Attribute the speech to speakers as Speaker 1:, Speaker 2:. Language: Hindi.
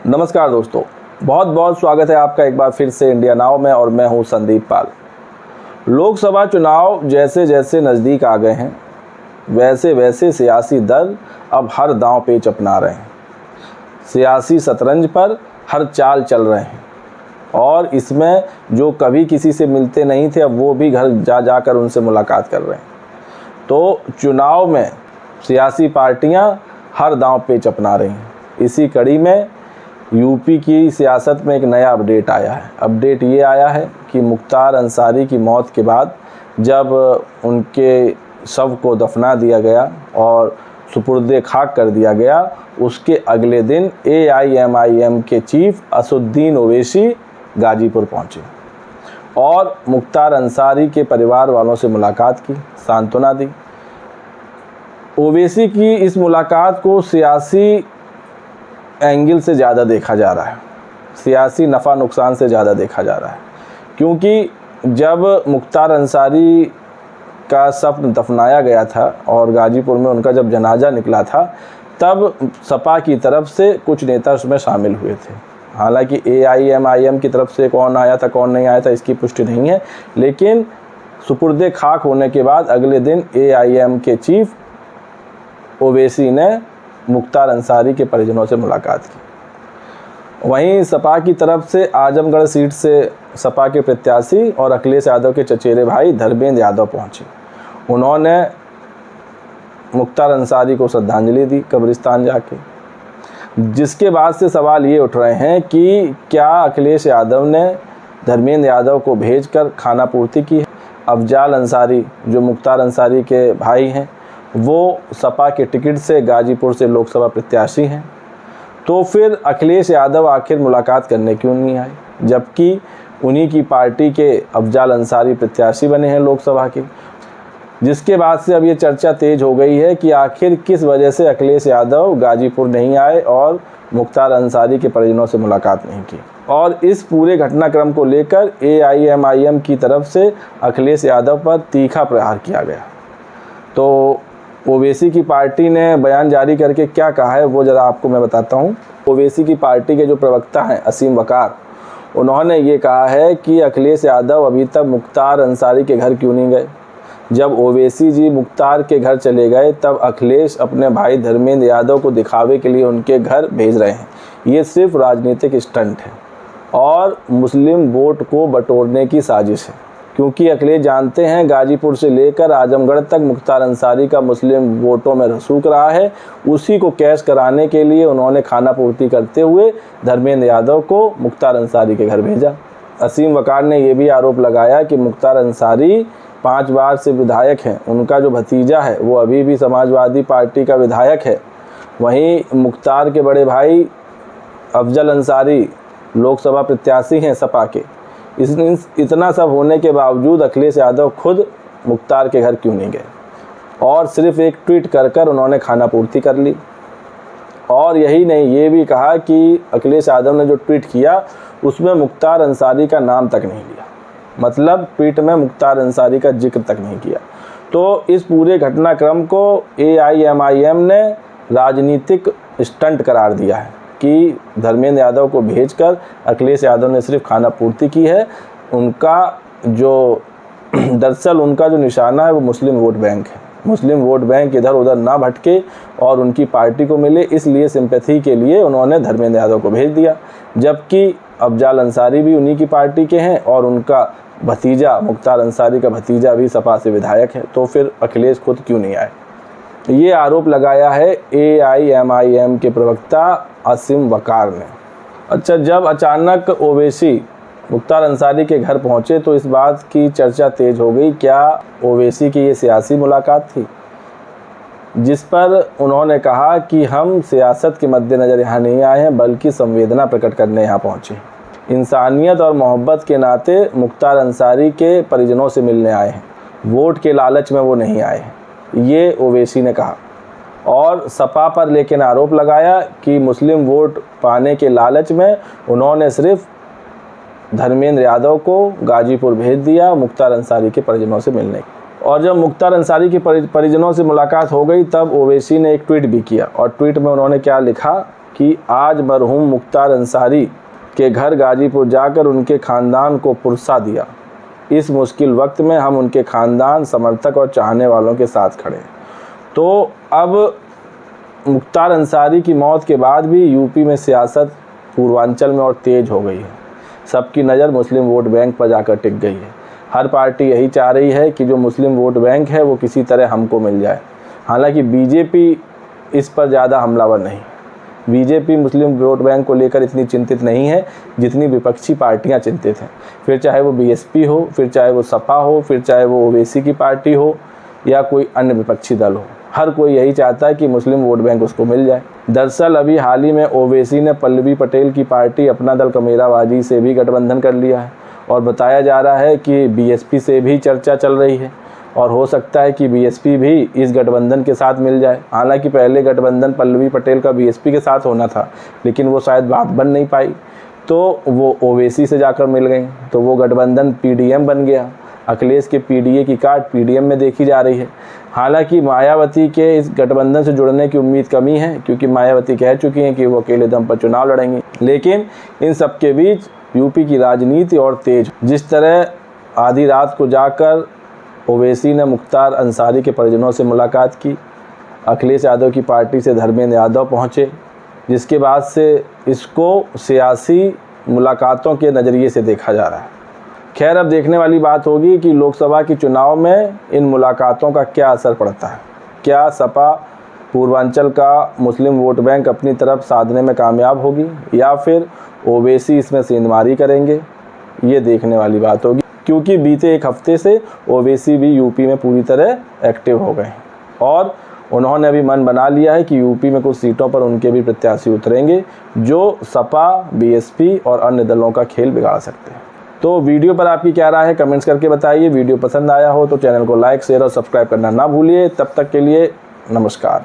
Speaker 1: नमस्कार दोस्तों, बहुत बहुत स्वागत है आपका एक बार फिर से इंडिया नाउ में और मैं हूं संदीप पाल। लोकसभा चुनाव जैसे जैसे नज़दीक आ गए हैं वैसे वैसे सियासी दल अब हर दांव पेच अपना रहे हैं। सियासी शतरंज पर हर चाल चल रहे हैं और इसमें जो कभी किसी से मिलते नहीं थे अब वो भी घर जा जाकर उनसे मुलाकात कर रहे हैं। तो चुनाव में सियासी पार्टियां हर दांव पेच अपना रही हैं। इसी कड़ी में यूपी की सियासत में एक नया अपडेट आया है। अपडेट ये आया है कि मुख्तार अंसारी की मौत के बाद जब उनके शव को दफना दिया गया और सुपुर्दे खाक कर दिया गया, उसके अगले दिन AIMIM के चीफ असदुद्दीन ओवैसी गाजीपुर पहुंचे और मुख्तार अंसारी के परिवार वालों से मुलाकात की, सांत्वना दी। ओवैसी की इस मुलाकात को सियासी एंगल से ज़्यादा देखा जा रहा है, सियासी नफ़ा नुकसान से ज़्यादा देखा जा रहा है, क्योंकि जब मुख्तार अंसारी का शव दफनाया गया था और गाजीपुर में उनका जब जनाजा निकला था तब सपा की तरफ से कुछ नेता उसमें शामिल हुए थे। हालांकि AIMIM की तरफ से कौन आया था कौन नहीं आया था इसकी पुष्टि नहीं है, लेकिन सुपुर्दे खाक होने के बाद अगले दिन AIM के चीफ ओवैसी ने मुख्तार अंसारी के परिजनों से मुलाकात की। वहीं सपा की तरफ से आजमगढ़ सीट से सपा के प्रत्याशी और अखिलेश यादव के चचेरे भाई धर्मेंद्र यादव पहुंचे। उन्होंने मुख्तार अंसारी को श्रद्धांजलि दी कब्रिस्तान जाके, जिसके बाद से सवाल ये उठ रहे हैं कि क्या अखिलेश यादव ने धर्मेंद्र यादव को भेजकर खाना पूर्ति की है। अफजाल अंसारी जो मुख्तार अंसारी के भाई हैं वो सपा के टिकट से गाजीपुर से लोकसभा प्रत्याशी हैं, तो फिर अखिलेश यादव आखिर मुलाकात करने क्यों नहीं आए, जबकि उन्हीं की पार्टी के अफजाल अंसारी प्रत्याशी बने हैं लोकसभा के। जिसके बाद से अब ये चर्चा तेज हो गई है कि आखिर किस वजह से अखिलेश यादव गाजीपुर नहीं आए और मुख्तार अंसारी के परिजनों से मुलाकात नहीं की। और इस पूरे घटनाक्रम को लेकर AIMIM की तरफ से अखिलेश यादव पर तीखा प्रहार किया गया। तो ओवैसी की पार्टी ने बयान जारी करके क्या कहा है वो ज़रा आपको मैं बताता हूँ। ओवैसी की पार्टी के जो प्रवक्ता हैं असीम वकार, उन्होंने ये कहा है कि अखिलेश यादव अभी तक मुख्तार अंसारी के घर क्यों नहीं गए। जब ओवैसी जी मुख्तार के घर चले गए तब अखिलेश अपने भाई धर्मेंद्र यादव को दिखावे के लिए उनके घर भेज रहे हैं। ये सिर्फ राजनीतिक स्टंट है और मुस्लिम वोट को बटोरने की साजिश है, क्योंकि अखिलेश जानते हैं गाजीपुर से लेकर आजमगढ़ तक मुख्तार अंसारी का मुस्लिम वोटों में रसूख रहा है। उसी को कैश कराने के लिए उन्होंने खाना पूर्ति करते हुए धर्मेंद्र यादव को मुख्तार अंसारी के घर भेजा। असीम वकार ने यह भी आरोप लगाया कि मुख्तार अंसारी 5 बार से विधायक हैं, उनका जो भतीजा है वो अभी भी समाजवादी पार्टी का विधायक है। वहीं मुख्तार के बड़े भाई अफजल अंसारी लोकसभा प्रत्याशी हैं सपा के। इतना सब होने के बावजूद अखिलेश यादव खुद मुख्तार के घर क्यों नहीं गए और सिर्फ एक ट्वीट कर उन्होंने खाना पूर्ति कर ली। और यही नहीं, ये भी कहा कि अखिलेश यादव ने जो ट्वीट किया उसमें मुख्तार अंसारी का नाम तक नहीं लिया, मतलब ट्वीट में मुख्तार अंसारी का जिक्र तक नहीं किया। तो इस पूरे घटनाक्रम को AIMIM ने राजनीतिक स्टंट करार दिया है कि धर्मेंद्र यादव को भेजकर अखिलेश यादव ने सिर्फ खाना पूर्ति की है। उनका जो दरअसल उनका जो निशाना है वो मुस्लिम वोट बैंक है। मुस्लिम वोट बैंक इधर उधर ना भटके और उनकी पार्टी को मिले, इसलिए सिंपैथी के लिए उन्होंने धर्मेंद्र यादव को भेज दिया। जबकि अफजाल अंसारी भी उन्हीं की पार्टी के हैं और उनका भतीजा मुख्तार अंसारी का भतीजा भी सपा से विधायक है, तो फिर अखिलेश खुद क्यों नहीं आए। ये आरोप लगाया है AIMIM के प्रवक्ता असीम वकार ने। अच्छा, जब अचानक ओवैसी मुख्तार अंसारी के घर पहुंचे तो इस बात की चर्चा तेज हो गई, क्या ओवैसी की ये सियासी मुलाकात थी, जिस पर उन्होंने कहा कि हम सियासत के मद्देनज़र यहाँ नहीं आए हैं बल्कि संवेदना प्रकट करने यहाँ पहुँचे। इंसानियत और मोहब्बत के नाते मुख्तार अंसारी के परिजनों से मिलने आए हैं, वोट के लालच में वो नहीं आए हैं, ये ओवैसी ने कहा। और सपा पर लेकिन आरोप लगाया कि मुस्लिम वोट पाने के लालच में उन्होंने सिर्फ धर्मेंद्र यादव को गाजीपुर भेज दिया मुख्तार अंसारी के परिजनों से मिलने। और जब मुख्तार अंसारी के परिजनों से मुलाकात हो गई तब ओवैसी ने एक ट्वीट भी किया और ट्वीट में उन्होंने क्या लिखा कि आज मरहूम मुख्तार अंसारी के घर गाजीपुर जाकर उनके ख़ानदान को पुरसा दिया। इस मुश्किल वक्त में हम उनके ख़ानदान, समर्थक और चाहने वालों के साथ खड़े। तो अब मुख्तार अंसारी की मौत के बाद भी यूपी में सियासत पूर्वांचल में और तेज़ हो गई है। सबकी नज़र मुस्लिम वोट बैंक पर जाकर टिक गई है। हर पार्टी यही चाह रही है कि जो मुस्लिम वोट बैंक है वो किसी तरह हमको मिल जाए। हालांकि बीजेपी इस पर ज़्यादा हमलावर नहीं। बीजेपी मुस्लिम वोट बैंक को लेकर इतनी चिंतित नहीं है जितनी विपक्षी पार्टियां चिंतित हैं। फिर चाहे वो बीएसपी हो, फिर चाहे वो सपा हो, फिर चाहे वो ओवैसी की पार्टी हो या कोई अन्य विपक्षी दल हो, हर कोई यही चाहता है कि मुस्लिम वोट बैंक उसको मिल जाए। दरअसल अभी हाल ही में ओवैसी ने पल्लवी पटेल की पार्टी अपना दल कमेराबाजी से भी गठबंधन कर लिया है और बताया जा रहा है कि बीएसपी से भी चर्चा चल रही है और हो सकता है कि बीएसपी भी इस गठबंधन के साथ मिल जाए। हालांकि पहले गठबंधन पल्लवी पटेल का बीएसपी के साथ होना था, लेकिन वो शायद बात बन नहीं पाई, तो वो ओवैसी से जाकर मिल गई, तो वो गठबंधन पीडीएम बन गया। अखिलेश के पीडीए की काट पीडीएम में देखी जा रही है। हालांकि मायावती के इस गठबंधन से जुड़ने की उम्मीद कमी है, क्योंकि मायावती कह चुकी हैं कि वो अकेले दम पर चुनाव लड़ेंगी। लेकिन इन सब के बीच यूपी की राजनीति और तेज। जिस तरह आधी रात को जाकर ओवैसी ने मुख्तार अंसारी के परिजनों से मुलाकात की, अखिलेश यादव की पार्टी से धर्मेंद्र यादव पहुंचे, जिसके बाद से इसको सियासी मुलाकातों के नज़रिए से देखा जा रहा है। खैर, अब देखने वाली बात होगी कि लोकसभा के चुनाव में इन मुलाकातों का क्या असर पड़ता है। क्या सपा पूर्वांचल का मुस्लिम वोट बैंक अपनी तरफ साधने में कामयाब होगी या फिर ओवैसी इसमें सेंधमारी करेंगे, ये देखने वाली बात होगी। क्योंकि बीते एक हफ्ते से ओवैसी भी यूपी में पूरी तरह एक्टिव हो गए और उन्होंने अभी मन बना लिया है कि यूपी में कुछ सीटों पर उनके भी प्रत्याशी उतरेंगे जो सपा, बीएसपी और अन्य दलों का खेल बिगाड़ सकते हैं। तो वीडियो पर आपकी क्या राय है, कमेंट्स करके बताइए। वीडियो पसंद आया हो तो चैनल को लाइक, शेयर और सब्सक्राइब करना ना भूलिए। तब तक के लिए नमस्कार।